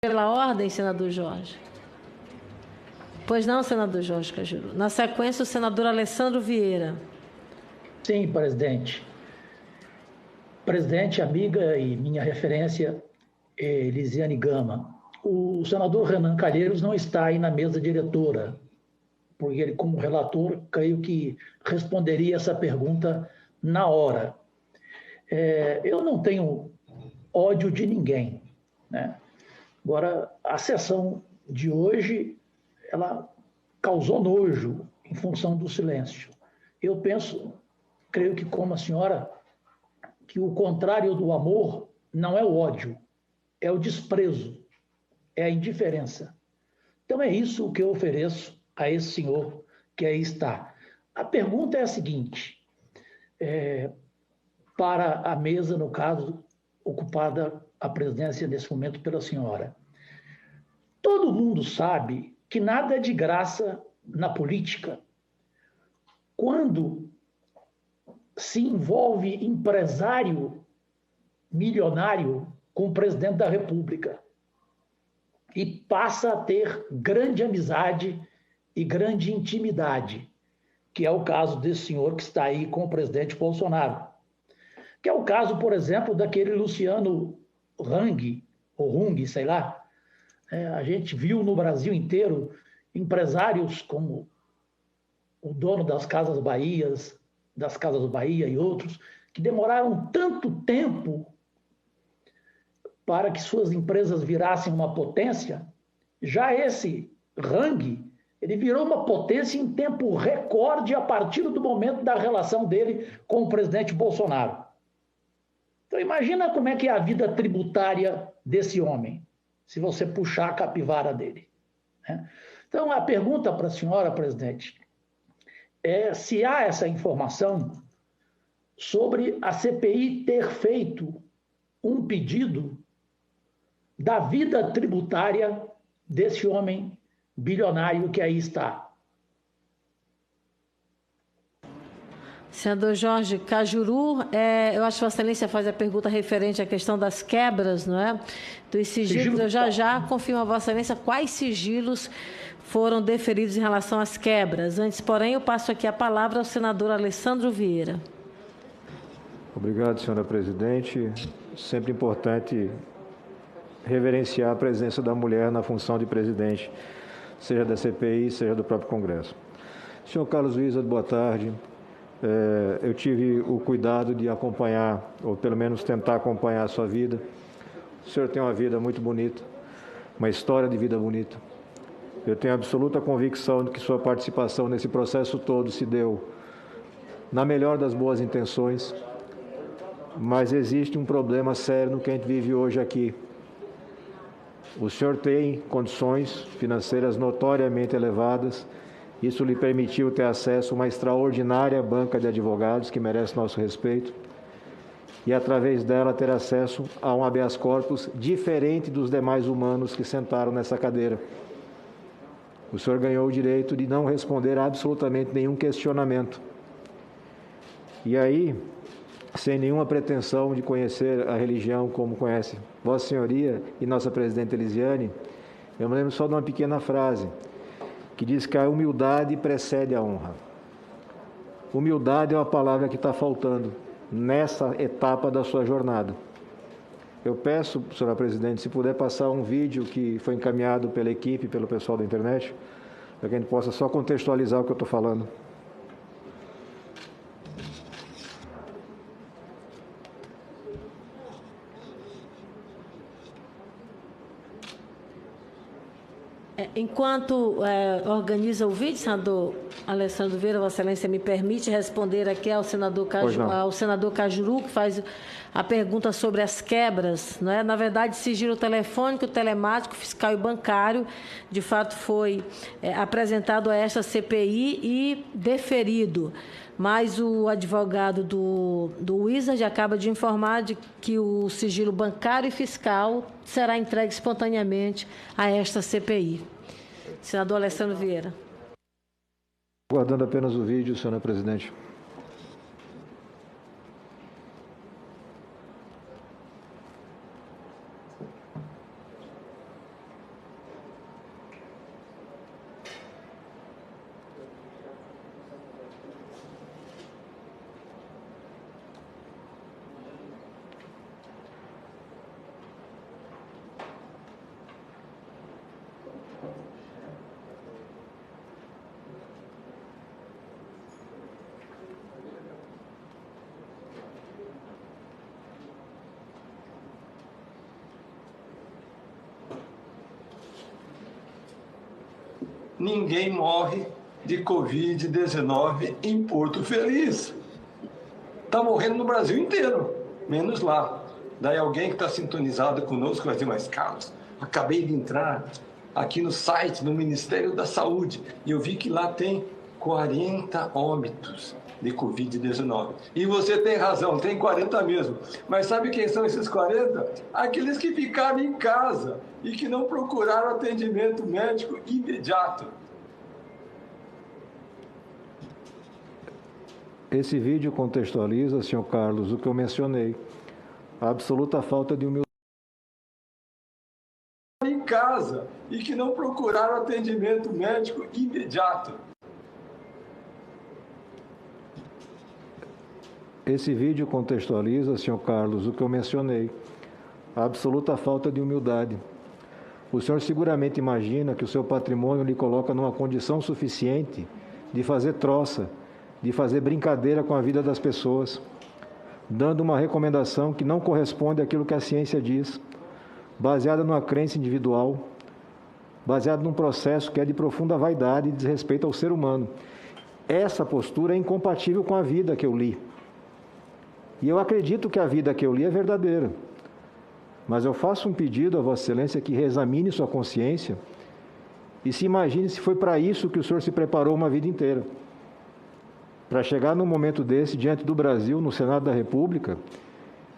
Pela ordem, senador Jorge. Pois não, senador Jorge Cajuru. Na sequência, o senador Alessandro Vieira. Sim, presidente. Presidente, amiga e minha referência, Elisiane Gama. O senador Renan Calheiros não está aí na mesa diretora, porque ele, como relator, creio que responderia essa pergunta na hora. Eu não tenho ódio de ninguém, né? Agora, a sessão de hoje, ela causou nojo em função do silêncio. Eu penso, creio que como a senhora, que o contrário do amor não é o ódio, é o desprezo, é a indiferença. Então é isso que eu ofereço a esse senhor que aí está. A pergunta é a seguinte, para a mesa, no caso, ocupada a presidência nesse momento pela senhora. Todo mundo sabe que nada é de graça na política. Quando se envolve empresário milionário com o presidente da República e passa a ter grande amizade e grande intimidade, que é o caso desse senhor que está aí com o presidente Bolsonaro. Que é o caso, por exemplo, daquele Luciano Hang, ou Hung, sei lá. A gente viu no Brasil inteiro empresários como o dono das Casas Bahia e outros, que demoraram tanto tempo para que suas empresas virassem uma potência. Já esse Hang, ele virou uma potência em tempo recorde a partir do momento da relação dele com o presidente Bolsonaro. Então imagina como é que é a vida tributária desse homem, se você puxar a capivara dele. Então a pergunta para a senhora, presidente, é se há essa informação sobre a CPI ter feito um pedido da vida tributária desse homem bilionário que aí está. Senador Jorge Cajuru, eu acho que Vossa Excelência faz a pergunta referente à questão das quebras, não é? Dos sigilos. Eu já confirmo a Vossa Excelência quais sigilos foram deferidos em relação às quebras. Antes, porém, eu passo aqui a palavra ao senador Alessandro Vieira. Obrigado, senhora presidente. Sempre importante reverenciar a presença da mulher na função de presidente, seja da CPI, seja do próprio Congresso. Senhor Carlos Wizard, boa tarde. Eu tive o cuidado de acompanhar, ou pelo menos tentar acompanhar a sua vida. O senhor tem uma vida muito bonita, uma história de vida bonita. Eu tenho absoluta convicção de que sua participação nesse processo todo se deu na melhor das boas intenções, mas existe um problema sério no que a gente vive hoje aqui. O senhor tem condições financeiras notoriamente elevadas. Isso lhe permitiu ter acesso a uma extraordinária banca de advogados que merece nosso respeito e, através dela, ter acesso a um habeas corpus diferente dos demais humanos que sentaram nessa cadeira. O senhor ganhou o direito de não responder a absolutamente nenhum questionamento. E aí, sem nenhuma pretensão de conhecer a religião como conhece Vossa Senhoria e nossa presidente Elisiane, eu me lembro só de uma pequena frase, que diz que a humildade precede a honra. Humildade é uma palavra que está faltando nessa etapa da sua jornada. Eu peço, senhora presidente, se puder passar um vídeo que foi encaminhado pela equipe, pelo pessoal da internet, para que a gente possa só contextualizar o que eu estou falando. Enquanto organiza o vídeo, senador Alessandro Vieira, Vossa Excelência me permite responder aqui ao senador Cajuru, que faz a pergunta sobre as quebras, não é? Na verdade, sigilo telefônico, telemático, fiscal e bancário, de fato foi apresentado a esta CPI e deferido. Mas o advogado do Wizard acaba de informar de que o sigilo bancário e fiscal será entregue espontaneamente a esta CPI. Senador Alessandro Vieira. Aguardando apenas o vídeo, senhora presidente. ninguém morre de Covid-19 em Porto Feliz. Está morrendo no Brasil inteiro, menos lá. Daí alguém que está sintonizado conosco vai dizer, mas Carlos, acabei de entrar aqui no site do Ministério da Saúde e eu vi que lá tem 40 óbitos de Covid-19. E você tem razão, tem 40 mesmo. Mas sabe quem são esses 40? Aqueles que ficaram em casa e que não procuraram atendimento médico imediato. Esse vídeo contextualiza, senhor Carlos, o que eu mencionei. A absoluta falta de humildade. Em casa e que não procuraram atendimento médico imediato. Esse vídeo contextualiza, senhor Carlos, o que eu mencionei. A absoluta falta de humildade. O senhor seguramente imagina que o seu patrimônio lhe coloca numa condição suficiente de fazer troça, de fazer brincadeira com a vida das pessoas, dando uma recomendação que não corresponde àquilo que a ciência diz, baseada numa crença individual, baseada num processo que é de profunda vaidade e desrespeito ao ser humano. Essa postura é incompatível com a vida que eu li. E eu acredito que a vida que eu li é verdadeira. Mas eu faço um pedido a Vossa Excelência que reexamine sua consciência e se imagine se foi para isso que o senhor se preparou uma vida inteira. Para chegar num momento desse, diante do Brasil, no Senado da República,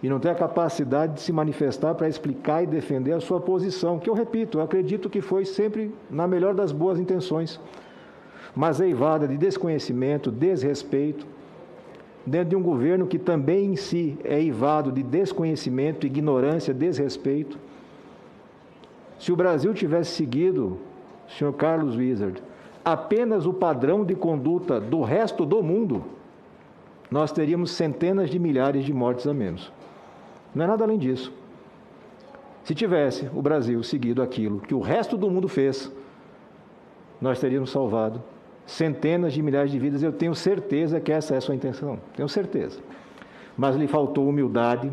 e não ter a capacidade de se manifestar para explicar e defender a sua posição, que eu repito, eu acredito que foi sempre na melhor das boas intenções, mas eivada de desconhecimento, desrespeito, dentro de um governo que também em si é eivado de desconhecimento, ignorância, desrespeito. Se o Brasil tivesse seguido, senhor Carlos Wizard, apenas o padrão de conduta do resto do mundo, nós teríamos centenas de milhares de mortes a menos. Não é nada além disso. Se tivesse o Brasil seguido aquilo que o resto do mundo fez, nós teríamos salvado centenas de milhares de vidas. Eu tenho certeza que essa é a sua intenção, tenho certeza. Mas lhe faltou humildade,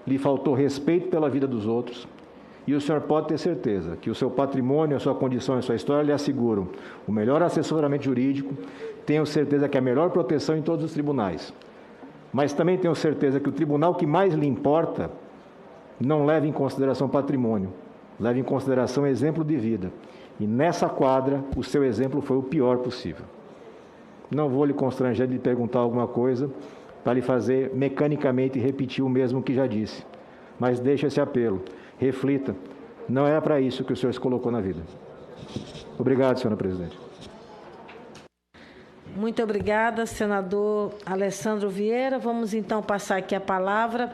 lhe faltou respeito pela vida dos outros, e o senhor pode ter certeza que o seu patrimônio, a sua condição e a sua história lhe asseguram o melhor assessoramento jurídico, tenho certeza que a melhor proteção em todos os tribunais. Mas também tenho certeza que o tribunal que mais lhe importa não leva em consideração patrimônio, leva em consideração exemplo de vida. E nessa quadra, o seu exemplo foi o pior possível. Não vou lhe constranger de lhe perguntar alguma coisa para lhe fazer mecanicamente repetir o mesmo que já disse. Mas deixe esse apelo, reflita, não era para isso que o senhor se colocou na vida. Obrigado, senhora presidente. Muito obrigada, senador Alessandro Vieira. Vamos então passar aqui a palavra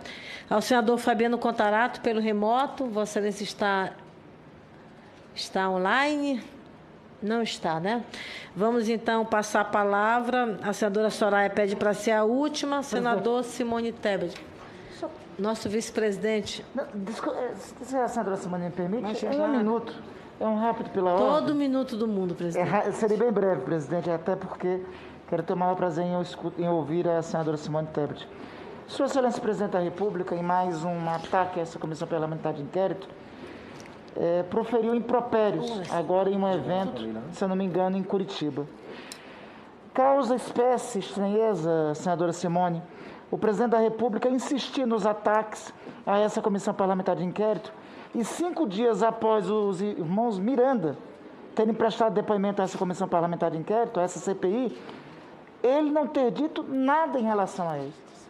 ao senador Fabiano Contarato pelo remoto. Vossa Excelência está online? Não está, né? Vamos então passar a palavra. A senadora Soraya pede para ser a última. Senador Simone Tebet. Nosso vice-presidente. Se a senadora Simone me permite, um minuto. É um rápido pela ordem. Todo minuto do mundo, presidente. Serei bem breve, presidente, até porque quero ter o maior prazer em ouvir a senadora Simone Tebet. Sua Excelência Presidente da República, em mais um ataque a essa Comissão Parlamentar de Inquérito, proferiu impropérios, agora em um evento, se eu não me engano, em Curitiba. Causa espécie estranheza, senadora Simone, o Presidente da República insistir nos ataques a essa Comissão Parlamentar de Inquérito e 5 dias após os irmãos Miranda terem prestado depoimento a essa Comissão Parlamentar de Inquérito, a essa CPI, ele não ter dito nada em relação a estes.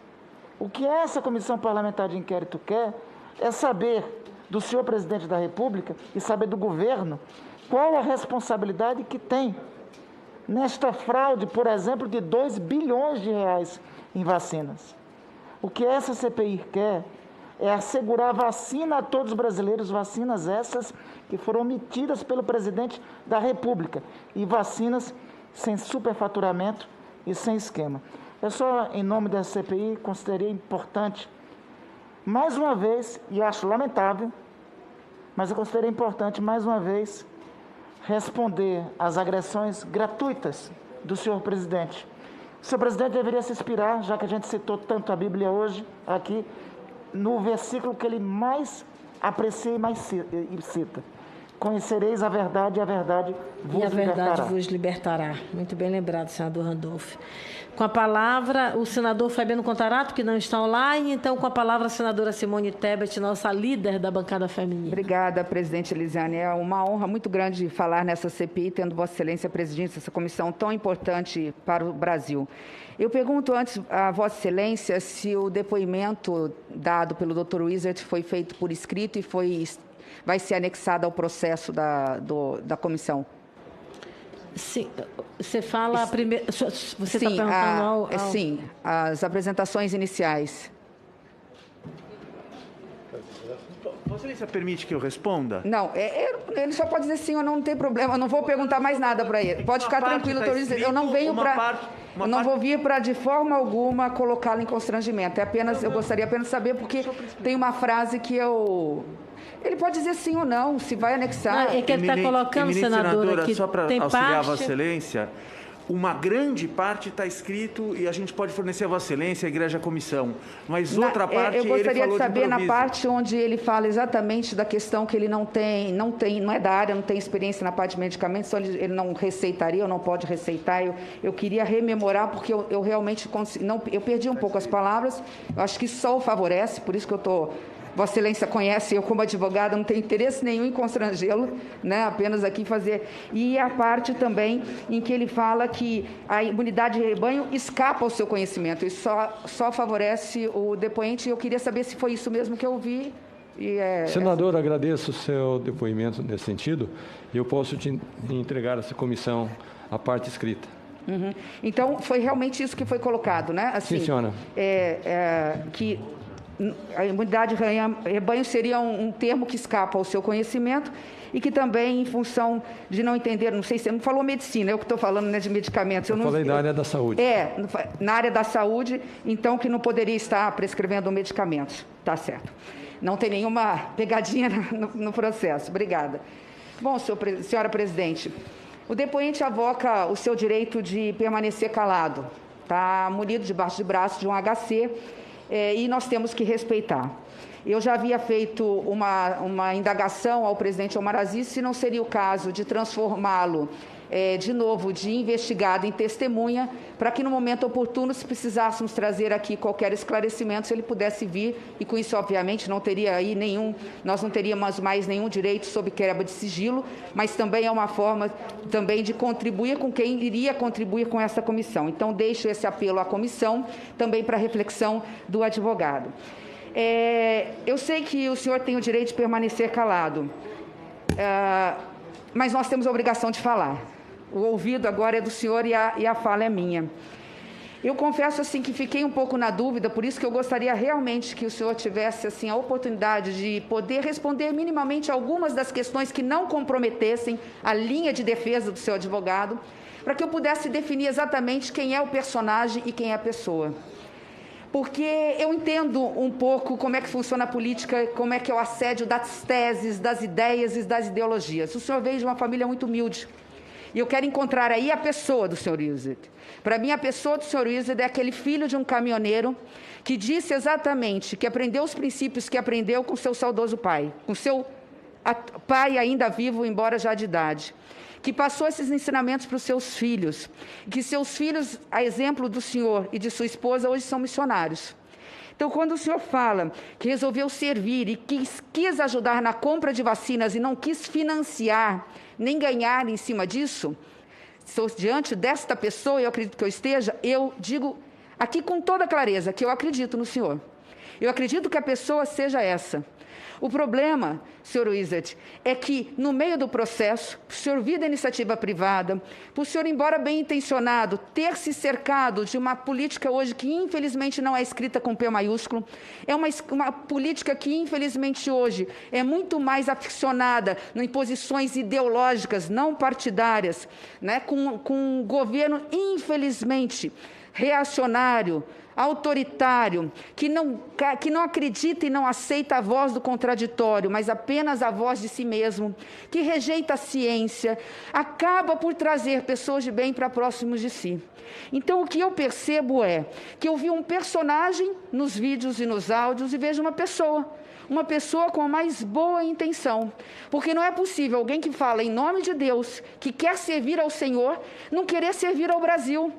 O que essa Comissão Parlamentar de Inquérito quer é saber do senhor Presidente da República e saber do governo qual a responsabilidade que tem nesta fraude, por exemplo, de 2 bilhões de reais em vacinas. O que essa CPI quer é assegurar vacina a todos os brasileiros, vacinas essas que foram omitidas pelo Presidente da República, e vacinas sem superfaturamento e sem esquema. Eu só, em nome da CPI, considerei importante, mais uma vez, e acho lamentável, mas eu considerei importante, mais uma vez, responder às agressões gratuitas do senhor Presidente. O senhor Presidente deveria se inspirar, já que a gente citou tanto a Bíblia hoje, aqui, no versículo que ele mais aprecia e mais cita. conhecereis a verdade e a verdade vos libertará. E a verdade vos libertará. Muito bem lembrado, senador Randolph. Com a palavra, o senador Fabiano Contarato, que não está online. Então, com a palavra, a senadora Simone Tebet, nossa líder da bancada feminina. Obrigada, presidente Elisiane. É uma honra muito grande falar nessa CPI, tendo Vossa Excelência presidente dessa comissão tão importante para o Brasil. Eu pergunto antes a Vossa Excelência se o depoimento dado pelo Dr. Wizard foi feito por escrito e vai ser anexado ao processo da comissão. Sim, você fala primeiro. Você está perguntando Sim, as apresentações iniciais. Vossa Excelência permite que eu responda? Não, ele só pode dizer sim ou não, não tem problema. Eu não vou perguntar mais nada para ele. Pode ficar tranquilo, doutor Wizard. Eu não venho para. Eu não vou vir para, de forma alguma, colocá-lo em constrangimento. Eu gostaria apenas de saber, porque tem uma frase que eu. Ele pode dizer sim ou não, se vai anexar. Não, é que ele está colocando, senadora, que só para tem auxiliar parte... Vossa Excelência, uma grande parte está escrito e a gente pode fornecer a Vossa Excelência, a Igreja, a comissão. Mas outra parte, eu gostaria ele falou de saber improviso. na parte onde ele fala exatamente da questão que ele não é da área, não tem experiência na parte de medicamentos, então ele não receitaria ou não pode receitar. Eu queria rememorar, porque eu realmente eu perdi um pouco as palavras. Eu acho que isso só o favorece, por isso que eu estou... Vossa Excelência conhece, eu como advogada não tenho interesse nenhum em constrangê-lo, né? Apenas aqui fazer. E a parte também em que ele fala que a imunidade de rebanho escapa ao seu conhecimento, isso só favorece o depoente. Eu queria saber se foi isso mesmo que eu ouvi. Senador, agradeço o seu depoimento nesse sentido e eu posso te entregar essa comissão a parte escrita. Uhum. Então, foi realmente isso que foi colocado, né? Assim, sim, senhora. Que a imunidade de rebanho seria um termo que escapa ao seu conhecimento e que também, em função de não entender, não sei se você não falou medicina, eu que estou falando, né, de medicamentos. Eu falei da área da saúde. Na área da saúde, então, que não poderia estar prescrevendo medicamentos. Tá certo. Não tem nenhuma pegadinha no processo. Obrigada. Bom, senhora presidente, o depoente avoca o seu direito de permanecer calado. Está munido debaixo de braço de um HC, e nós temos que respeitar. Eu já havia feito uma indagação ao presidente Omar Aziz se não seria o caso de transformá-lo de novo de investigado em testemunha, para que no momento oportuno, se precisássemos trazer aqui qualquer esclarecimento, se ele pudesse vir, e com isso, obviamente, nós não teríamos mais nenhum direito sobre quebra de sigilo, mas também é uma forma também de contribuir com quem iria contribuir com essa comissão. Então, deixo esse apelo à comissão, também para reflexão do advogado. Eu sei que o senhor tem o direito de permanecer calado, mas nós temos a obrigação de falar. O ouvido agora é do senhor e a fala é minha. Eu confesso assim que fiquei um pouco na dúvida, por isso que eu gostaria realmente que o senhor tivesse assim a oportunidade de poder responder minimamente algumas das questões que não comprometessem a linha de defesa do seu advogado, para que eu pudesse definir exatamente quem é o personagem e quem é a pessoa. Porque eu entendo um pouco como é que funciona a política, como é que é o assédio das teses, das ideias e das ideologias. O senhor veio de uma família muito humilde. E eu quero encontrar aí a pessoa do senhor Wizard. Para mim, a pessoa do senhor Wizard é aquele filho de um caminhoneiro que disse exatamente que aprendeu os princípios que aprendeu com seu saudoso pai, com seu pai ainda vivo, embora já de idade, que passou esses ensinamentos para os seus filhos, que seus filhos, a exemplo do senhor e de sua esposa, hoje são missionários. Então, quando o senhor fala que resolveu servir e quis ajudar na compra de vacinas e não quis financiar, nem ganhar em cima disso, diante desta pessoa, eu acredito que eu esteja, eu digo aqui com toda clareza que eu acredito no senhor. Eu acredito que a pessoa seja essa. O problema, senhor Wizard, é que no meio do processo, o senhor vir da iniciativa privada, o senhor, embora bem intencionado, ter se cercado de uma política hoje que infelizmente não é escrita com P maiúsculo, é uma política que infelizmente hoje é muito mais aficionada em posições ideológicas, não partidárias, né, com um governo infelizmente reacionário, autoritário, que não acredita e não aceita a voz do contraditório, mas apenas a voz de si mesmo, que rejeita a ciência, acaba por trazer pessoas de bem para próximos de si. Então, o que eu percebo é que eu vi um personagem nos vídeos e nos áudios e vejo uma pessoa. uma pessoa com a mais boa intenção. Porque não é possível alguém que fala em nome de Deus, que quer servir ao Senhor, não querer servir ao Brasil.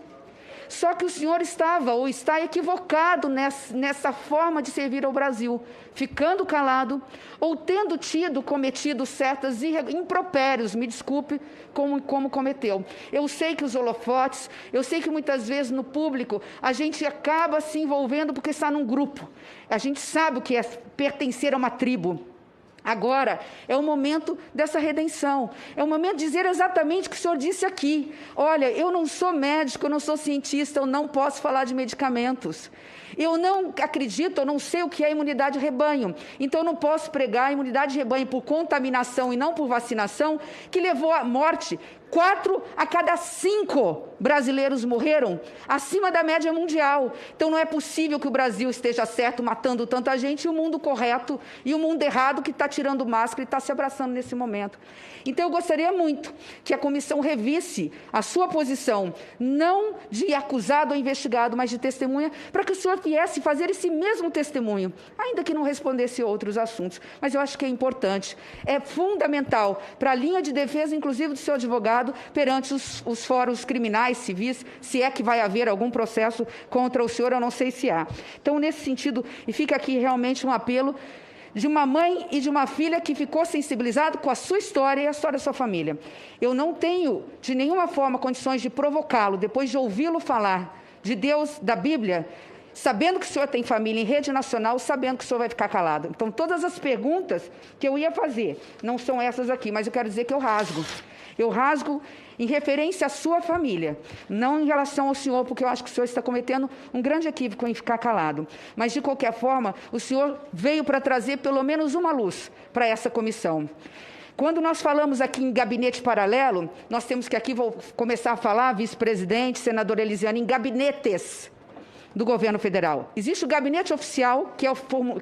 Só que o senhor estava ou está equivocado nessa forma de servir ao Brasil, ficando calado ou tendo cometido certas impropérios, me desculpe, como cometeu. Eu sei que os holofotes, eu sei que muitas vezes no público a gente acaba se envolvendo porque está num grupo. A gente sabe o que é pertencer a uma tribo. Agora é o momento dessa redenção, é o momento de dizer exatamente o que o senhor disse aqui. Olha, eu não sou médico, eu não sou cientista, eu não posso falar de medicamentos. Eu não acredito, eu não sei o que é imunidade de rebanho. Então eu não posso pregar a imunidade de rebanho por contaminação e não por vacinação, que levou à morte. 4 a cada 5 brasileiros morreram, acima da média mundial. Então não é possível que o Brasil esteja certo, matando tanta gente, e o mundo correto e o mundo errado que está tirando máscara e está se abraçando nesse momento. Então eu gostaria muito que a comissão revisse a sua posição, não de acusado ou investigado, mas de testemunha, para que o senhor viesse fazer esse mesmo testemunho, ainda que não respondesse outros assuntos. Mas eu acho que é importante, é fundamental para a linha de defesa, inclusive do seu advogado, perante os fóruns criminais, civis, se é que vai haver algum processo contra o senhor, eu não sei se há. Então, nesse sentido, e fica aqui realmente um apelo de uma mãe e de uma filha que ficou sensibilizado com a sua história e a história da sua família. Eu não tenho, de nenhuma forma, condições de provocá-lo, depois de ouvi-lo falar de Deus, da Bíblia, sabendo que o senhor tem família em rede nacional, sabendo que o senhor vai ficar calado. Então, todas as perguntas que eu ia fazer, não são essas aqui, mas eu quero dizer que eu rasgo. Eu rasgo em referência à sua família, não em relação ao senhor, porque eu acho que o senhor está cometendo um grande equívoco em ficar calado. Mas, de qualquer forma, o senhor veio para trazer pelo menos uma luz para essa comissão. Quando nós falamos aqui em gabinete paralelo, nós temos que aqui, vou começar a falar, vice-presidente, senadora Elisiane, em gabinetes do governo federal. Existe o gabinete oficial, que é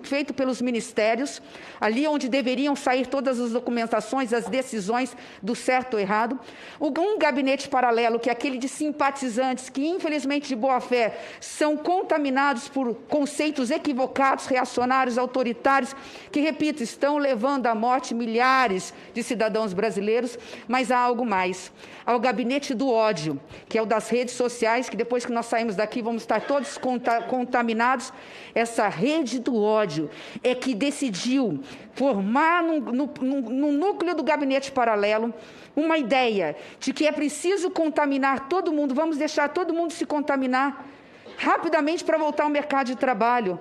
feito pelos ministérios, ali onde deveriam sair todas as documentações, as decisões do certo ou errado. Um gabinete paralelo, que é aquele de simpatizantes, que infelizmente de boa fé são contaminados por conceitos equivocados, reacionários, autoritários, que, repito, estão levando à morte milhares de cidadãos brasileiros, mas há algo mais. Há o gabinete do ódio, que é o das redes sociais, que depois que nós saímos daqui vamos estar todos contaminados. Essa rede do ódio é que decidiu formar no núcleo do gabinete paralelo uma ideia de que é preciso contaminar todo mundo, vamos deixar todo mundo se contaminar rapidamente para voltar ao mercado de trabalho,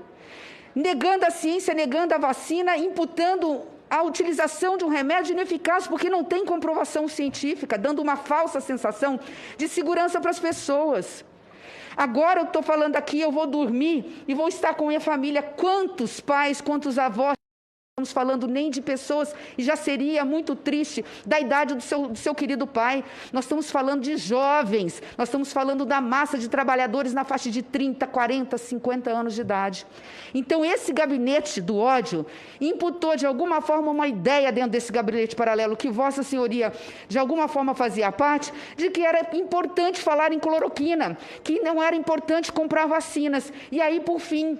negando a ciência, negando a vacina, imputando a utilização de um remédio ineficaz porque não tem comprovação científica, dando uma falsa sensação de segurança para as pessoas. Agora eu estou falando aqui, eu vou dormir e vou estar com minha família. Quantos pais, quantos avós? Não estamos falando nem de pessoas, e já seria muito triste, da idade do seu querido pai. Nós estamos falando de jovens, nós estamos falando da massa de trabalhadores na faixa de 30, 40, 50 anos de idade. Então, esse gabinete do ódio imputou, de alguma forma, uma ideia dentro desse gabinete paralelo, que Vossa Senhoria, de alguma forma, fazia parte, de que era importante falar em cloroquina, que não era importante comprar vacinas. E aí, por fim,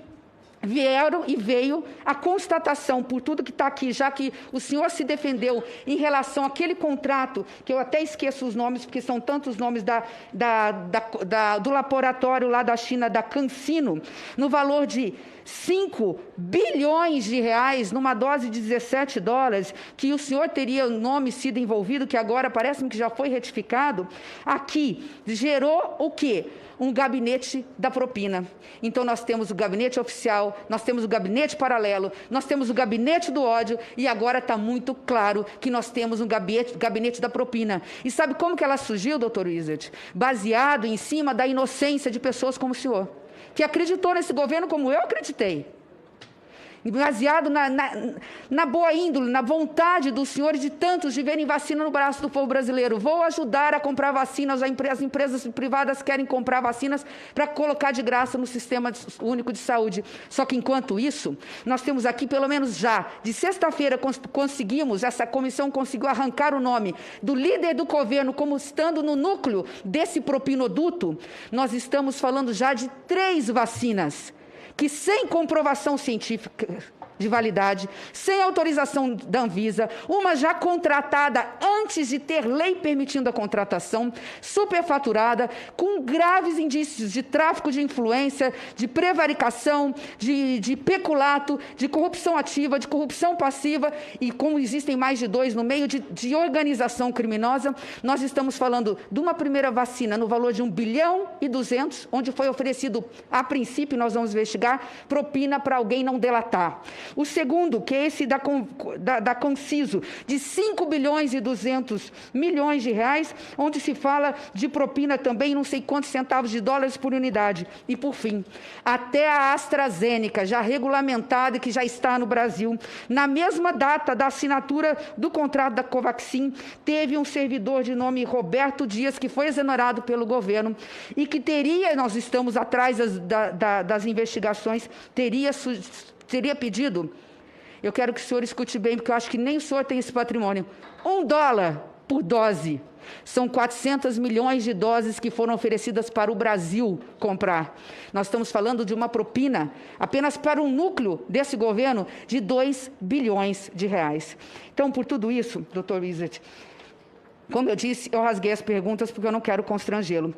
veio a constatação, por tudo que está aqui, já que o senhor se defendeu em relação àquele contrato, que eu até esqueço os nomes, porque são tantos nomes do laboratório lá da China, da CanSino, no valor de 5 bilhões de reais, numa dose de $17, que o senhor teria o nome sido envolvido, que agora parece-me que já foi retificado, aqui gerou o quê? Um gabinete da propina. Então, nós temos o gabinete oficial, nós temos o gabinete paralelo, nós temos o gabinete do ódio, e agora está muito claro que nós temos um gabinete da propina. E sabe como que ela surgiu, doutor Wizard? Baseado em cima da inocência de pessoas como o senhor, que acreditou nesse governo como eu acreditei. Baseado na boa índole, na vontade dos senhores de tantos de verem vacina no braço do povo brasileiro. Vou ajudar a comprar vacinas, as empresas privadas querem comprar vacinas para colocar de graça no Sistema Único de Saúde. Só que, enquanto isso, nós temos aqui, pelo menos já, de sexta-feira, essa comissão conseguiu arrancar o nome do líder do governo como estando no núcleo desse propinoduto. Nós estamos falando já de 3 vacinas, que sem comprovação científica de validade, sem autorização da Anvisa, uma já contratada antes de ter lei permitindo a contratação, superfaturada, com graves indícios de tráfico de influência, de prevaricação, de peculato, de corrupção ativa, de corrupção passiva, e como existem mais de 2 no meio, de organização criminosa. Nós estamos falando de uma primeira vacina no valor de 1,2 bilhão, onde foi oferecido, a princípio, nós vamos investigar, propina para alguém não delatar. O segundo, que é esse da Conciso, de 5,2 bilhões de reais, onde se fala de propina também, não sei quantos centavos de dólares por unidade. E, por fim, até a AstraZeneca, já regulamentada e que já está no Brasil, na mesma data da assinatura do contrato da Covaxin, teve um servidor de nome Roberto Dias, que foi exonerado pelo governo e que teria, nós estamos atrás das investigações, teria pedido, eu quero que o senhor escute bem, porque eu acho que nem o senhor tem esse patrimônio, $1 por dose. São 400 milhões de doses que foram oferecidas para o Brasil comprar. Nós estamos falando de uma propina, apenas para um núcleo desse governo, de 2 bilhões de reais. Então, por tudo isso, doutor Wizard, como eu disse, eu rasguei as perguntas porque eu não quero constrangê-lo.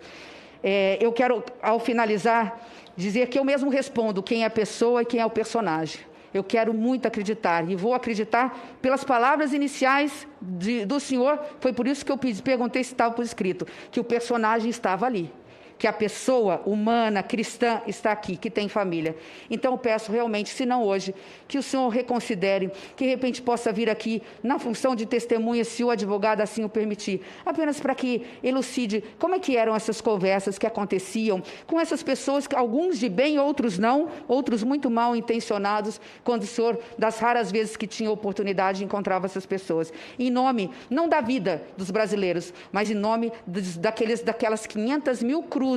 Eu quero, ao finalizar, dizer que eu mesmo respondo quem é a pessoa e quem é o personagem. Eu quero muito acreditar, e vou acreditar pelas palavras iniciais do senhor, foi por isso que eu perguntei se estava por escrito, que o personagem estava ali, que a pessoa humana, cristã, está aqui, que tem família. Então, eu peço realmente, se não hoje, que o senhor reconsidere, que de repente possa vir aqui na função de testemunha, se o advogado assim o permitir, apenas para que elucide como é que eram essas conversas que aconteciam com essas pessoas, alguns de bem, outros não, outros muito mal intencionados, quando o senhor, das raras vezes que tinha oportunidade, encontrava essas pessoas. Em nome, não da vida dos brasileiros, mas em nome daquelas 500 mil cruzes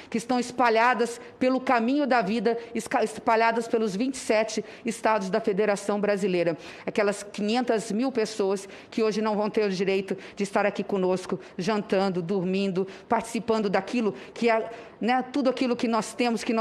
que estão espalhadas pelo caminho da vida, espalhadas pelos 27 estados da Federação Brasileira. Aquelas 500 mil pessoas que hoje não vão ter o direito de estar aqui conosco, jantando, dormindo, participando daquilo que é, né, tudo aquilo que nós temos, que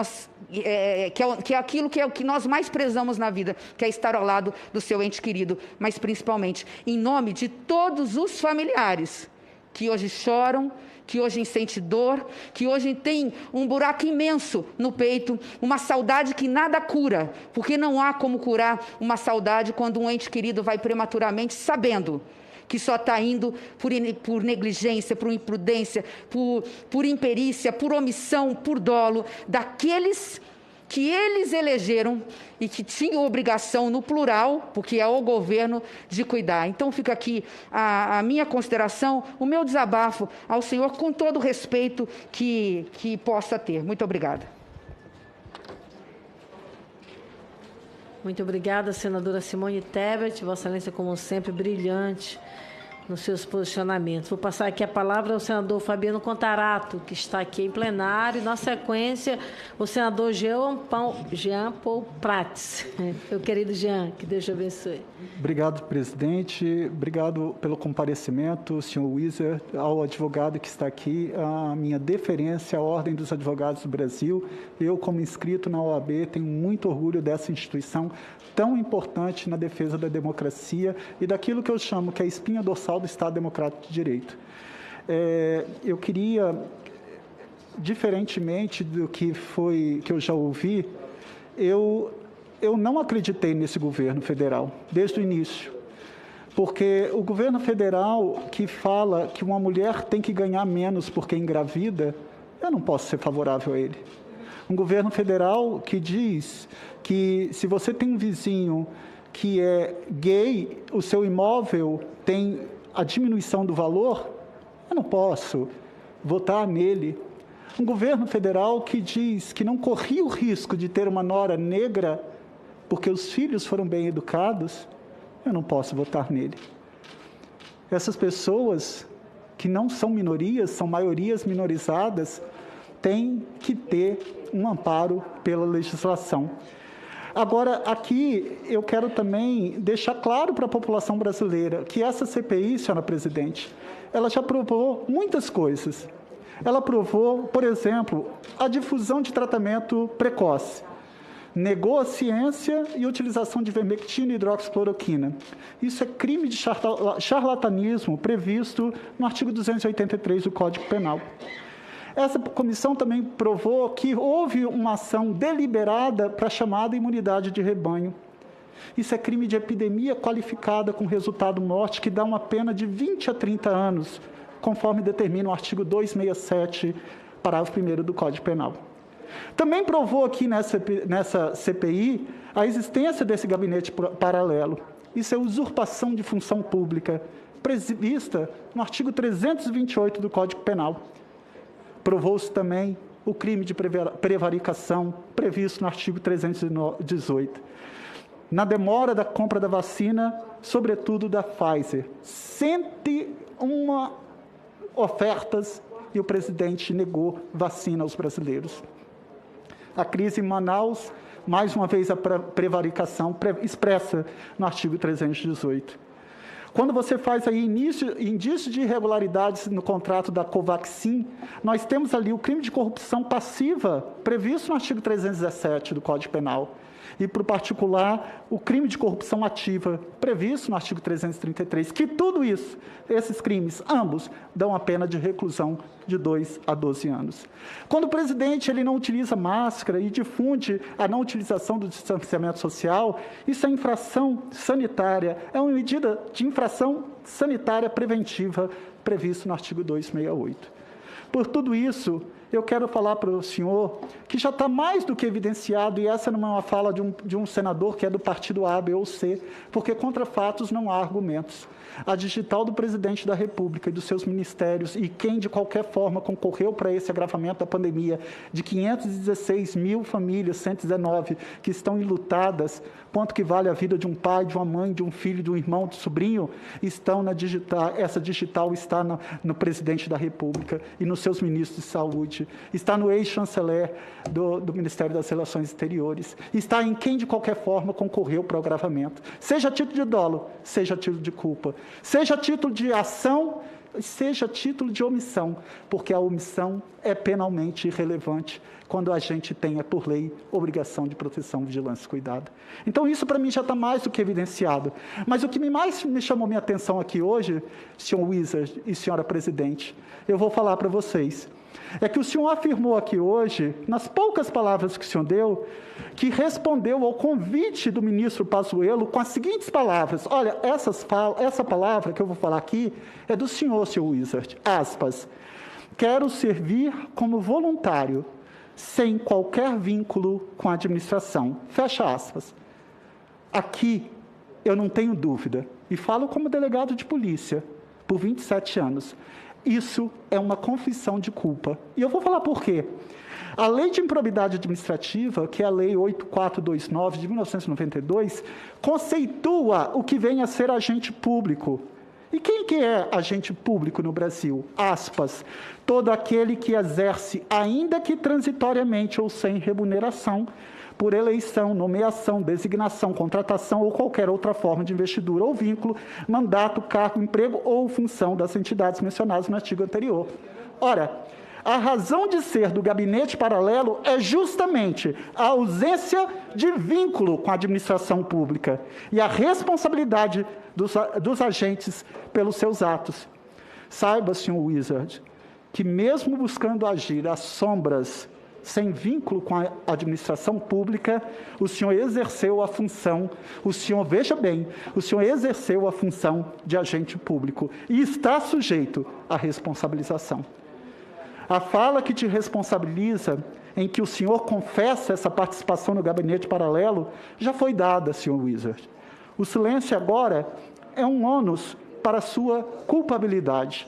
é aquilo que nós mais prezamos na vida, que é estar ao lado do seu ente querido, mas principalmente em nome de todos os familiares que hoje choram, que hoje sente dor, que hoje tem um buraco imenso no peito, uma saudade que nada cura, porque não há como curar uma saudade quando um ente querido vai prematuramente, sabendo que só está indo por negligência, por imprudência, por imperícia, por omissão, por dolo, daqueles que eles elegeram e que tinham obrigação, no plural, porque é o governo, de cuidar. Então, fica aqui a minha consideração, o meu desabafo ao senhor, com todo o respeito que possa ter. Muito obrigada. Muito obrigada, senadora Simone Tebet. Vossa Excelência, como sempre, brilhante nos seus posicionamentos. Vou passar aqui a palavra ao senador Fabiano Contarato, que está aqui em plenário. Na sequência, o senador Jean Paul Prats. Meu querido Jean, que Deus te abençoe. Obrigado, presidente. Obrigado pelo comparecimento, senhor Wizard, ao advogado que está aqui. A minha deferência à Ordem dos Advogados do Brasil. Eu, como inscrito na OAB, tenho muito orgulho dessa instituição tão importante na defesa da democracia e daquilo que eu chamo que é a espinha dorsal do Estado Democrático de Direito. Eu queria, diferentemente do que eu já ouvi, eu não acreditei nesse governo federal, desde o início, porque o governo federal que fala que uma mulher tem que ganhar menos porque engravida, eu não posso ser favorável a ele. Um governo federal que diz que se você tem um vizinho que é gay, o seu imóvel tem a diminuição do valor, eu não posso votar nele. Um governo federal que diz que não corria o risco de ter uma nora negra porque os filhos foram bem educados, eu não posso votar nele. Essas pessoas que não são minorias, são maiorias minorizadas, têm que ter um amparo pela legislação. Agora, aqui, eu quero também deixar claro para a população brasileira que essa CPI, senhora presidente, ela já provou muitas coisas. Ela provou, por exemplo, a difusão de tratamento precoce. negou a ciência e a utilização de ivermectina e hidroxicloroquina. Isso é crime de charlatanismo previsto no artigo 283 do Código Penal. Essa comissão também provou que houve uma ação deliberada para a chamada imunidade de rebanho. Isso é crime de epidemia qualificada com resultado morte, que dá uma pena de 20 a 30 anos, conforme determina o artigo 267, parágrafo 1º do Código Penal. Também provou aqui nessa CPI a existência desse gabinete paralelo. Isso é usurpação de função pública, prevista no artigo 328 do Código Penal. Provou-se também o crime de prevaricação, previsto no artigo 318. Na demora da compra da vacina, sobretudo da Pfizer. 101 ofertas e o presidente negou vacina aos brasileiros. A crise em Manaus, mais uma vez a prevaricação expressa no artigo 318. Quando você faz aí indício de irregularidades no contrato da Covaxin, nós temos ali o crime de corrupção passiva, previsto no artigo 317 do Código Penal. E, para o particular, o crime de corrupção ativa, previsto no artigo 333, que tudo isso, esses crimes, ambos, dão a pena de reclusão de 2 a 12 anos. Quando o presidente ele não utiliza máscara e difunde a não utilização do distanciamento social, isso é infração sanitária, é uma medida de infração sanitária preventiva, previsto no artigo 268. Por tudo isso, eu quero falar para o senhor que já está mais do que evidenciado, e essa não é uma fala de um senador que é do partido A, B ou C, porque contra fatos não há argumentos. A digital do presidente da República e dos seus ministérios, e quem de qualquer forma concorreu para esse agravamento da pandemia, de 516 mil famílias, 119, que estão enlutadas, quanto que vale a vida de um pai, de uma mãe, de um filho, de um irmão, de um sobrinho, estão na digital, essa digital está no presidente da República e nos seus ministros de saúde, está no ex-chanceler do Ministério das Relações Exteriores, está em quem de qualquer forma concorreu para o agravamento, seja a título de dolo, seja a título de culpa, seja a título de ação, seja a título de omissão, porque a omissão é penalmente irrelevante quando a gente tenha, por lei, obrigação de proteção, vigilância e cuidado. Então, isso para mim já está mais do que evidenciado. Mas o que mais me chamou minha atenção aqui hoje, senhor Wizard e senhora presidente, eu vou falar para vocês, é que o senhor afirmou aqui hoje, nas poucas palavras que o senhor deu, que respondeu ao convite do ministro Pazuello com as seguintes palavras. Olha, essa palavra que eu vou falar aqui é do senhor Wizard, aspas, quero servir como voluntário, sem qualquer vínculo com a administração, fecha aspas. Aqui, eu não tenho dúvida, e falo como delegado de polícia, por 27 anos, isso é uma confissão de culpa. E eu vou falar por quê. A Lei de Improbidade Administrativa, que é a Lei 8429 de 1992, conceitua o que vem a ser agente público. E quem que é agente público no Brasil? Aspas, todo aquele que exerce, ainda que transitoriamente ou sem remuneração, por eleição, nomeação, designação, contratação ou qualquer outra forma de investidura ou vínculo, mandato, cargo, emprego ou função das entidades mencionadas no artigo anterior. Ora, a razão de ser do gabinete paralelo é justamente a ausência de vínculo com a administração pública e a responsabilidade dos agentes pelos seus atos. Saiba, senhor Wizard, que mesmo buscando agir às sombras, sem vínculo com a administração pública, o senhor exerceu a função, veja bem, o senhor exerceu a função de agente público e está sujeito à responsabilização. A fala que te responsabiliza, em que o senhor confessa essa participação no gabinete paralelo, já foi dada, senhor Wizard. O silêncio agora é um ônus para a sua culpabilidade.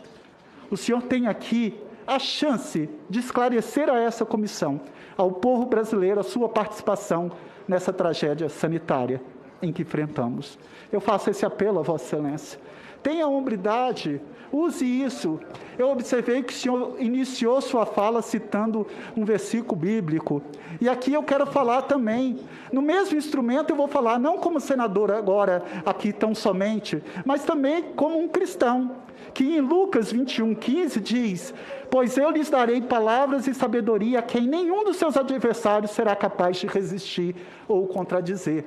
O senhor tem aqui a chance de esclarecer a essa comissão, ao povo brasileiro, a sua participação nessa tragédia sanitária em que enfrentamos. Eu faço esse apelo a Vossa Excelência. tenha hombridade, use isso. Eu observei que o senhor iniciou sua fala citando um versículo bíblico. E aqui eu quero falar também. No mesmo instrumento eu vou falar, não como senador agora, aqui tão somente, mas também como um cristão, que em Lucas 21:15 diz: pois eu lhes darei palavras e sabedoria a quem nenhum dos seus adversários será capaz de resistir ou contradizer.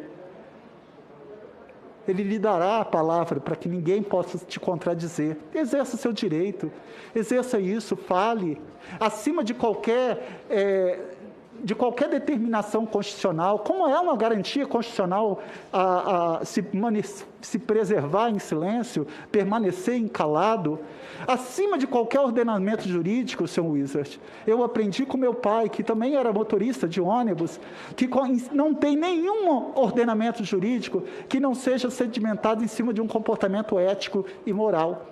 Ele lhe dará a palavra para que ninguém possa te contradizer. Exerça o seu direito, exerça isso, fale. Acima de qualquer determinação constitucional, como é uma garantia constitucional a se preservar em silêncio, permanecer calado, acima de qualquer ordenamento jurídico, Sr. Wizard, eu aprendi com meu pai, que também era motorista de ônibus, que não tem nenhum ordenamento jurídico que não seja sedimentado em cima de um comportamento ético e moral.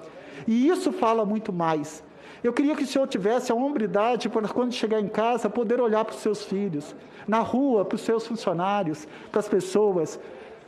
E isso fala muito mais. Eu queria que o senhor tivesse a hombridade para, quando chegar em casa, poder olhar para os seus filhos, na rua, para os seus funcionários, para as pessoas,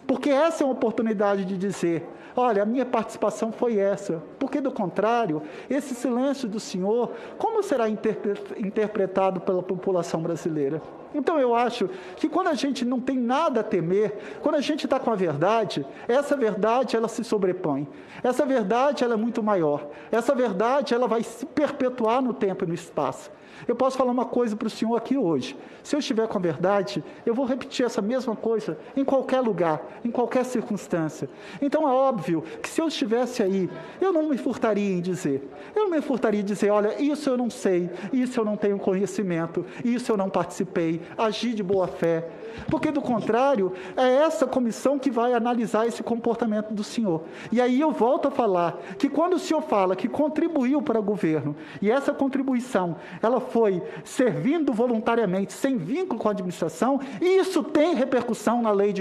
porque essa é uma oportunidade de dizer: olha, a minha participação foi essa, porque, do contrário, esse silêncio do senhor, como será interpretado pela população brasileira? Então, eu acho que quando a gente não tem nada a temer, quando a gente está com a verdade, essa verdade, ela se sobrepõe. Essa verdade, ela é muito maior. Essa verdade, ela vai se perpetuar no tempo e no espaço. Eu posso falar uma coisa para o senhor aqui hoje. Se eu estiver com a verdade, eu vou repetir essa mesma coisa em qualquer lugar, em qualquer circunstância. Então, é óbvio que se eu estivesse aí, eu não me furtaria em dizer. Eu não me furtaria em dizer: olha, isso eu não sei, isso eu não tenho conhecimento, isso eu não participei, agi de boa fé. Porque, do contrário, é essa comissão que vai analisar esse comportamento do senhor. E aí eu volto a falar que quando o senhor fala que contribuiu para o governo, e essa contribuição, ela foi servindo voluntariamente, sem vínculo com a administração, isso tem repercussão na lei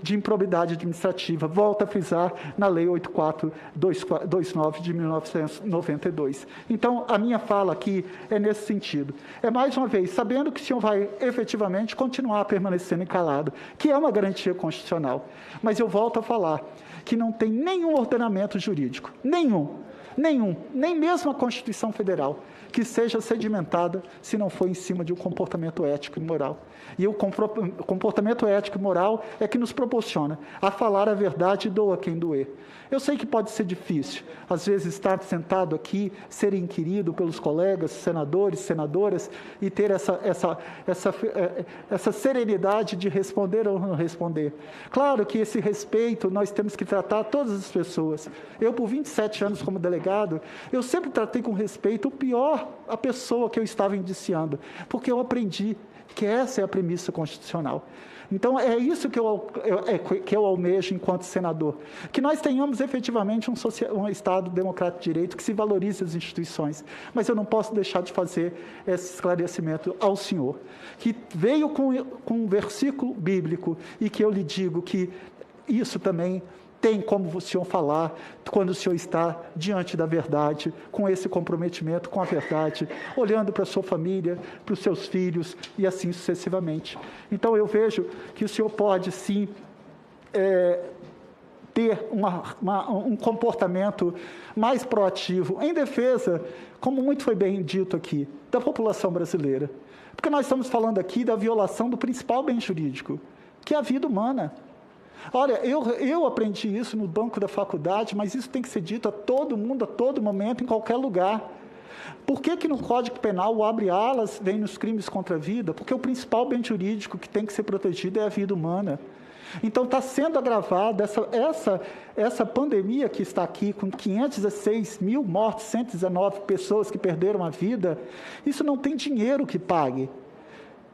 de improbidade administrativa. Volto a frisar, na lei 8429 de 1992. Então, a minha fala aqui é nesse sentido. É, mais uma vez, sabendo que o senhor vai efetivamente continuar permanecendo calado, que é uma garantia constitucional. Mas eu volto a falar que não tem nenhum ordenamento jurídico, nenhum, nem mesmo a Constituição Federal, que seja sedimentada se não for em cima de um comportamento ético e moral. E o comportamento ético e moral é que nos proporciona a falar a verdade e doa quem doer. Eu sei que pode ser difícil, às vezes, estar sentado aqui, ser inquirido pelos colegas, senadores, senadoras, e ter essa serenidade de responder ou não responder. Claro que esse respeito nós temos que tratar todas as pessoas. Eu, por 27 anos como delegado, eu sempre tratei com respeito o pior, a pessoa que eu estava indiciando, porque eu aprendi que essa é a premissa constitucional. Então, é isso que eu almejo enquanto senador, que nós tenhamos efetivamente um Estado democrático de direito que se valorize as instituições, mas eu não posso deixar de fazer esse esclarecimento ao senhor, que veio com um versículo bíblico e que eu lhe digo que isso também tem como o senhor falar quando o senhor está diante da verdade, com esse comprometimento com a verdade, olhando para a sua família, para os seus filhos e assim sucessivamente. Então, eu vejo que o senhor pode, sim, ter um comportamento mais proativo, em defesa, como muito foi bem dito aqui, da população brasileira. Porque nós estamos falando aqui da violação do principal bem jurídico, que é a vida humana. Olha, eu aprendi isso no banco da faculdade, mas isso tem que ser dito a todo mundo, a todo momento, em qualquer lugar. Por que no Código Penal o abre alas vem nos crimes contra a vida? Porque o principal bem jurídico que tem que ser protegido é a vida humana. Então, está sendo agravada essa pandemia que está aqui, com 516 mil mortes, 119 pessoas que perderam a vida. Isso não tem dinheiro que pague.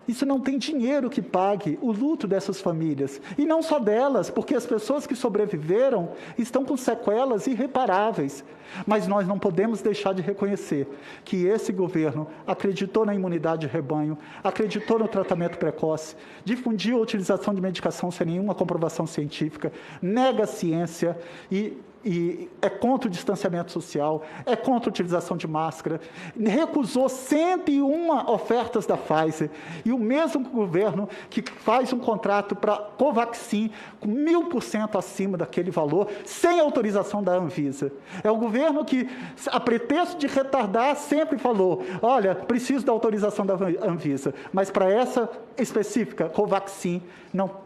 Isso não tem dinheiro que pague o luto dessas famílias. E não só delas, porque as pessoas que sobreviveram estão com sequelas irreparáveis. Mas nós não podemos deixar de reconhecer que esse governo acreditou na imunidade de rebanho, acreditou no tratamento precoce, difundiu a utilização de medicação sem nenhuma comprovação científica, nega a ciência e e é contra o distanciamento social, é contra a utilização de máscara, recusou 101 ofertas da Pfizer, e o mesmo governo que faz um contrato para Covaxin com 1000% acima daquele valor, sem autorização da Anvisa. É o governo que, a pretexto de retardar, sempre falou, olha, preciso da autorização da Anvisa, mas para essa específica, Covaxin, não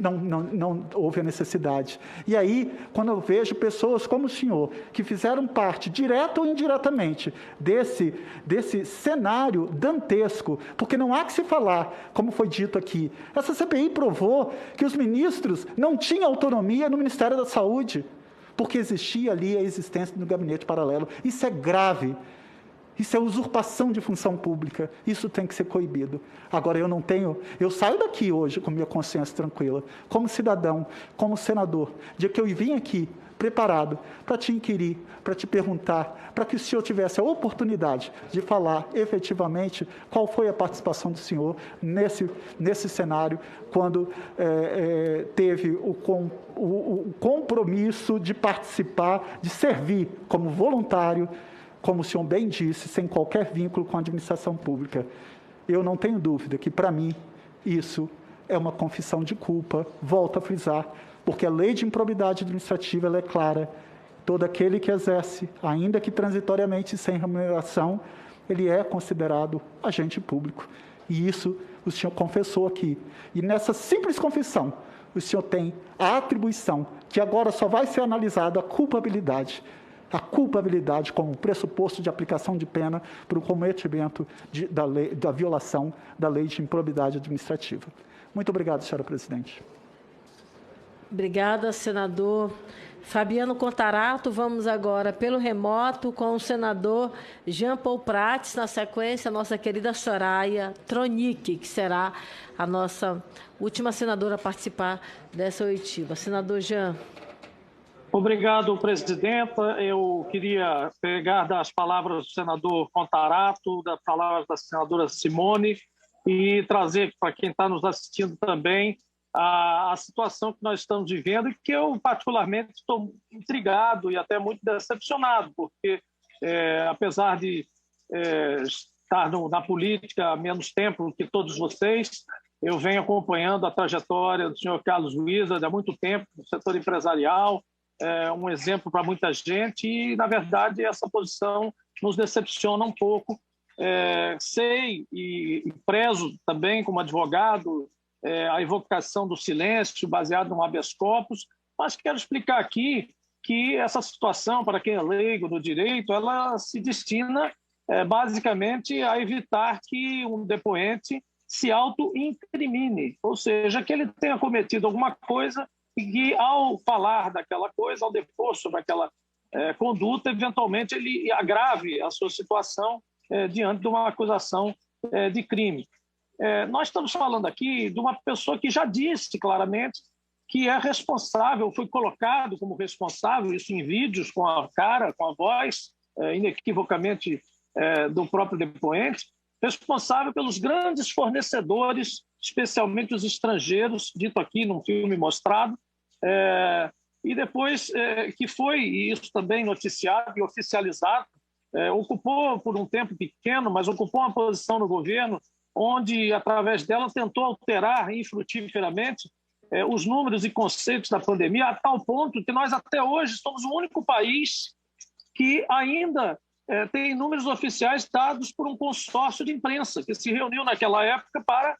houve a necessidade. E aí, quando eu vejo pessoas como o senhor, que fizeram parte, direta ou indiretamente, desse cenário dantesco, porque não há que se falar, como foi dito aqui, essa CPI provou que os ministros não tinham autonomia no Ministério da Saúde, porque existia ali a existência do gabinete paralelo. Isso é grave. Isso é usurpação de função pública. Isso tem que ser coibido. Agora, eu saio daqui hoje com minha consciência tranquila, como cidadão, como senador, de que eu vim aqui preparado para te inquirir, para te perguntar, para que o senhor tivesse a oportunidade de falar efetivamente qual foi a participação do senhor nesse cenário, quando teve o compromisso de participar, de servir como voluntário, como o senhor bem disse, sem qualquer vínculo com a administração pública. Eu não tenho dúvida que, para mim, isso é uma confissão de culpa, volto a frisar, porque a lei de improbidade administrativa ela é clara. Todo aquele que exerce, ainda que transitoriamente sem remuneração, ele é considerado agente público. E isso o senhor confessou aqui. E nessa simples confissão, o senhor tem a atribuição, que agora só vai ser analisada a culpabilidade como pressuposto de aplicação de pena para o cometimento da violação da lei de improbidade administrativa. Muito obrigado, senhora presidente. Obrigada, senador Fabiano Contarato. Vamos agora pelo remoto com o senador Jean Paul Prats, na sequência a nossa querida Soraya Tronic, que será a nossa última senadora a participar dessa oitiva. Senador Jean. Obrigado, presidenta. Eu queria pegar das palavras do senador Contarato, das palavras da senadora Simone, e trazer para quem está nos assistindo também a situação que nós estamos vivendo e que eu, particularmente, estou intrigado e até muito decepcionado, porque, apesar de estar na política há menos tempo que todos vocês, eu venho acompanhando a trajetória do senhor Carlos Wizard há muito tempo no setor empresarial, um exemplo para muita gente e, na verdade, essa posição nos decepciona um pouco. Sei e prezo também como advogado a invocação do silêncio baseado no habeas corpus, mas quero explicar aqui que essa situação, para quem é leigo no direito, ela se destina basicamente a evitar que um depoente se auto-incrimine, ou seja, que ele tenha cometido alguma coisa e que, ao falar daquela coisa, ao depor sobre aquela conduta, eventualmente ele agrave a sua situação diante de uma acusação de crime. Nós estamos falando aqui de uma pessoa que já disse claramente que é responsável, foi colocado como responsável, isso em vídeos, com a cara, com a voz, inequivocamente do próprio depoente, responsável pelos grandes fornecedores, especialmente os estrangeiros, dito aqui num filme mostrado, e depois que foi, e isso também noticiado e oficializado, ocupou por um tempo pequeno, mas ocupou uma posição no governo onde, através dela, tentou alterar infrutíferamente os números e conceitos da pandemia, a tal ponto que nós até hoje somos o único país que ainda tem números oficiais dados por um consórcio de imprensa, que se reuniu naquela época para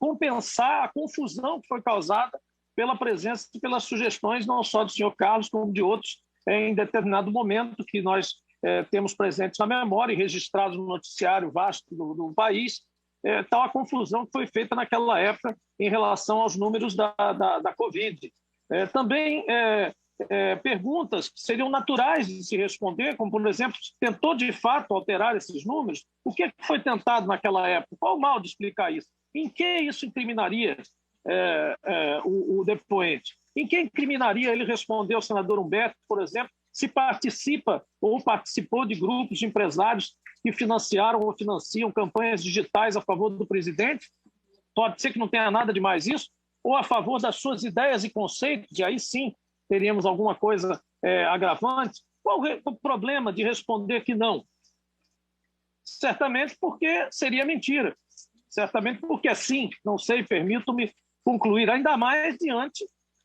compensar a confusão que foi causada pela presença e pelas sugestões não só do senhor Carlos, como de outros em determinado momento que nós temos presentes na memória e registrados no noticiário vasto do país, tal a confusão que foi feita naquela época em relação aos números da Covid. Também perguntas que seriam naturais de se responder, como, por exemplo, tentou de fato alterar esses números? O que foi tentado naquela época? Qual o mal de explicar isso? Em que isso incriminaria o depoente? Em que incriminaria ele responder ao senador Humberto, por exemplo, se participa ou participou de grupos de empresários que financiaram ou financiam campanhas digitais a favor do presidente? Pode ser que não tenha nada de mais isso, ou a favor das suas ideias e conceitos, e aí sim teríamos alguma coisa agravante, qual o problema de responder que não? Certamente porque seria mentira. Certamente porque sim, não sei, permito-me concluir, ainda mais diante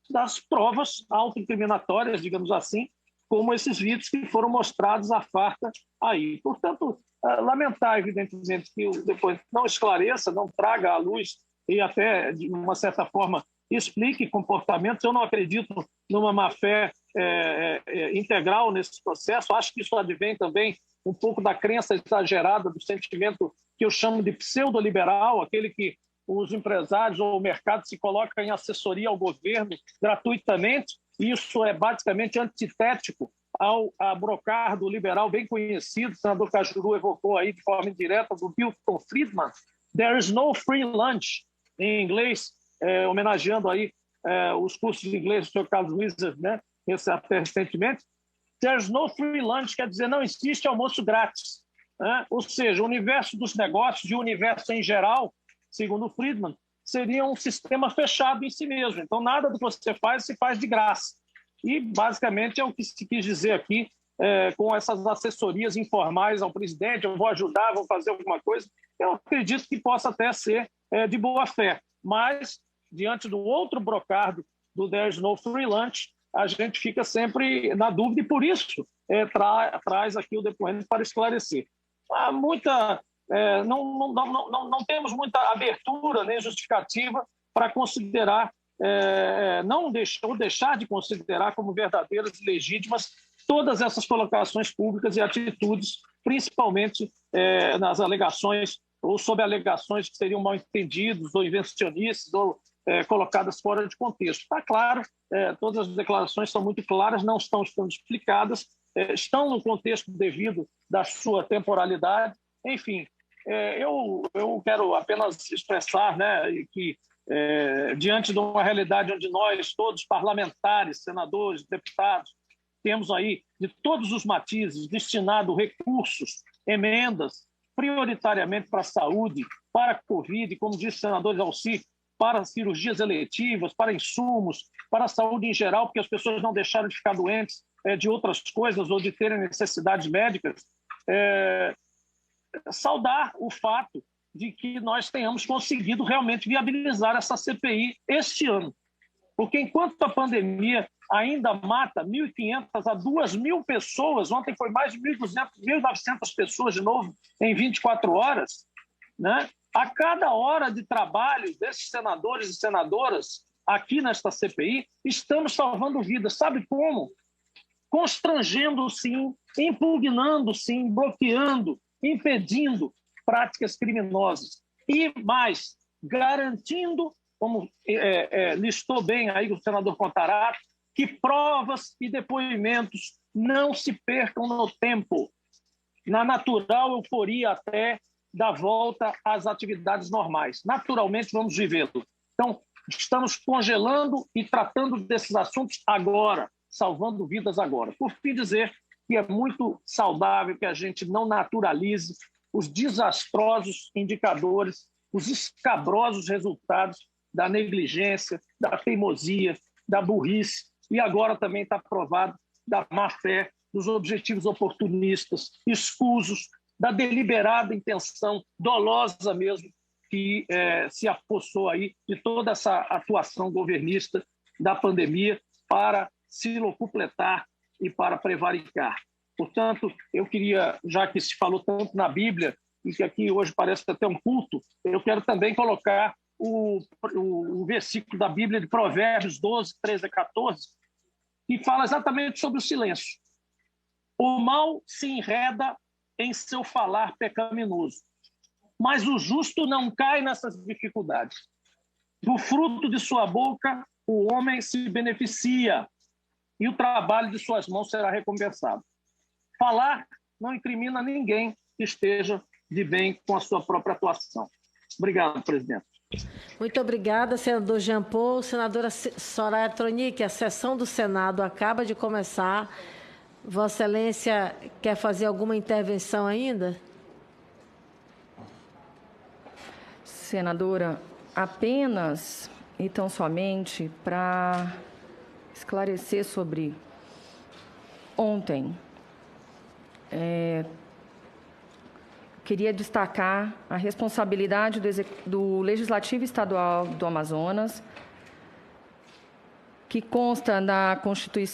das provas autoincriminatórias, digamos assim, como esses vídeos que foram mostrados à farta aí. Portanto, lamentar, evidentemente, que depois não esclareça, não traga à luz e até, de uma certa forma, explique comportamentos. Eu não acredito numa má-fé integral nesse processo. Acho que isso advém também um pouco da crença exagerada, do sentimento que eu chamo de pseudo-liberal, aquele que os empresários ou o mercado se colocam em assessoria ao governo gratuitamente. Isso é basicamente antitético ao brocardo liberal bem conhecido, o senador Cajuru evocou aí de forma indireta, do Milton Friedman. There is no free lunch, em inglês, homenageando aí os cursos de inglês do senhor Carlos Wieser, né, recentemente. There's no free lunch quer dizer não existe almoço grátis. Né? Ou seja, o universo dos negócios e o universo em geral, segundo Friedman, seria um sistema fechado em si mesmo. Então, nada do que você faz se faz de graça. E, basicamente, é o que se quis dizer aqui com essas assessorias informais ao presidente, eu vou ajudar, vou fazer alguma coisa. Eu acredito que possa até ser de boa fé. Mas, diante do outro brocardo do There's no free lunch, a gente fica sempre na dúvida e, por isso, traz aqui o depoimento para esclarecer. Há muita... não temos muita abertura nem justificativa para considerar, deixar de considerar como verdadeiras e legítimas todas essas colocações públicas e atitudes, principalmente nas alegações ou sob alegações que seriam mal entendidos ou invencionistas ou colocadas fora de contexto. Está claro, todas as declarações são muito claras, não estão explicadas, estão no contexto devido da sua temporalidade. Enfim, eu quero apenas expressar, né, que diante de uma realidade onde nós, todos parlamentares, senadores, deputados, temos aí, de todos os matizes, destinado recursos, emendas, prioritariamente para a saúde, para a Covid, como disse o senador Alci, para cirurgias eletivas, para insumos, para a saúde em geral, porque as pessoas não deixaram de ficar doentes de outras coisas ou de terem necessidades médicas. Saudar o fato de que nós tenhamos conseguido realmente viabilizar essa CPI este ano. Porque enquanto a pandemia ainda mata 1.500 a 2.000 pessoas, ontem foi mais de 1.200, 1.900 pessoas de novo em 24 horas, né? A cada hora de trabalho desses senadores e senadoras aqui nesta CPI, estamos salvando vidas. Sabe como? Constrangendo, sim, impugnando, sim, bloqueando, impedindo práticas criminosas. E mais, garantindo, como listou bem aí o senador Contarato, que provas e depoimentos não se percam no tempo, na natural euforia até da volta às atividades normais. Naturalmente vamos vivê-lo. Então, estamos congelando e tratando desses assuntos agora, salvando vidas agora. Por fim, dizer que é muito saudável que a gente não naturalize os desastrosos indicadores, os escabrosos resultados da negligência, da teimosia, da burrice, e agora também está provado da má-fé, dos objetivos oportunistas, escusos, da deliberada intenção, dolosa mesmo, que se apossou aí de toda essa atuação governista da pandemia para se locupletar e para prevaricar. Portanto, eu queria, já que se falou tanto na Bíblia, e que aqui hoje parece até um culto, eu quero também colocar o versículo da Bíblia de Provérbios 12, 13 a 14, que fala exatamente sobre o silêncio. O mal se enreda em seu falar pecaminoso, mas o justo não cai nessas dificuldades. Do fruto de sua boca o homem se beneficia e o trabalho de suas mãos será recompensado. Falar não incrimina ninguém que esteja de bem com a sua própria atuação. Obrigado, presidente. Muito obrigada, senador Jean Paul. Senadora Soraya Tronic, a sessão do Senado acaba de começar. Vossa Excelência quer fazer alguma intervenção ainda? Senadora, apenas e tão somente para esclarecer sobre ontem, queria destacar a responsabilidade do Legislativo Estadual do Amazonas, que consta na Constituição